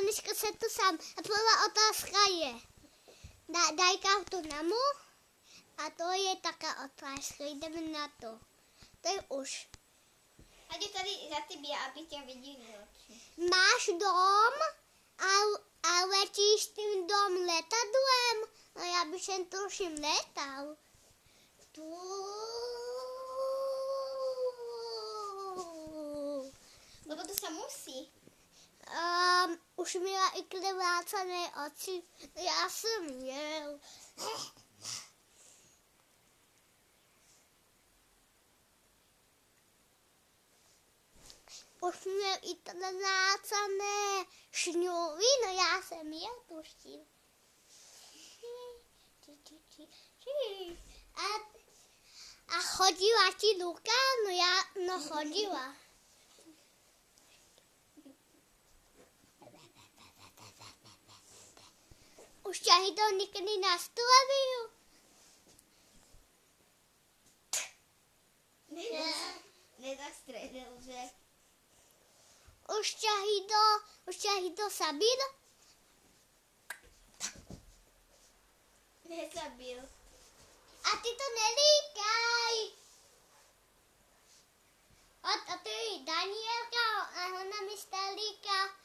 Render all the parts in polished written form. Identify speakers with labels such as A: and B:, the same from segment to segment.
A: dneska se tu sám. A prvá otázka je, daj kartu namu. A to je taká otázka, jdeme na to. To je už.
B: A jde tady za tebe, aby tě viděli oči.
A: Máš dom a letíš tím dom letadlem? No já bych sem tuším letal.
B: Lebo to se musí.
A: Už měla i krvácené oči. Já jsem měl. Už měl i krvácené šňůry, no já jsem měl tuším. A chodila ti Luka? No chodila. Už ťahy to nikdy nastavil?
B: Nezastřelil, že?
A: Už ťahy to sabil?
B: Nezabil.
A: A ty to nelíkaj. A ty Danielka a ona mi stálíka.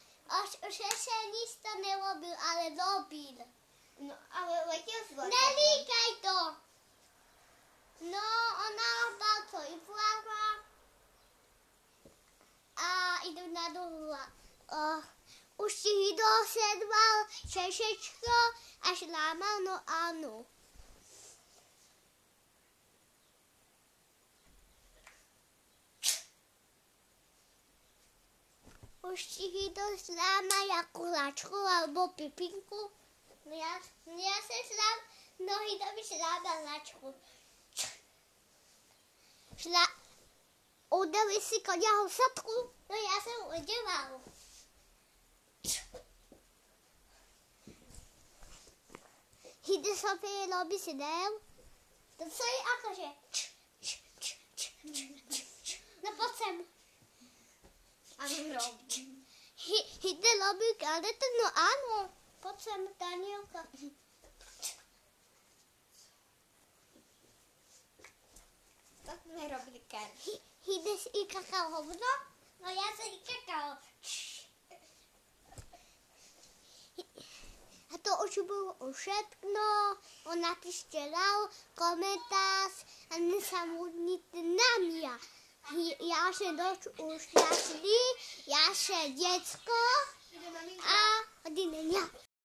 A: Už se nic to nerobil, ale robil.
B: No, ale letěl z letadla.
A: Nelíkaj to. No, ona dal to i vláva. A jdu na dolů. Už ti dosedval češečko a šlámal, no ano. Už ti to šlámal jako hláčku alebo pipinku. No já jsem šlám, nohy to by šlámal hláčku. Udali si koně husatku, no já jsem udělal. Jde Sofie robí si del. To co je akože? No pojď sem.
B: Ano, robí.
A: Jde robí kadetu, no ano. Pojď sem, Danielka.
B: Tak nerobí karty.
A: Jde si i kakao hovno? No já jsem i kakao. A to už bylo všechno. On napíštělal komentář a nesamotnite na mě. Já jsem dost už našli, já jsem děcko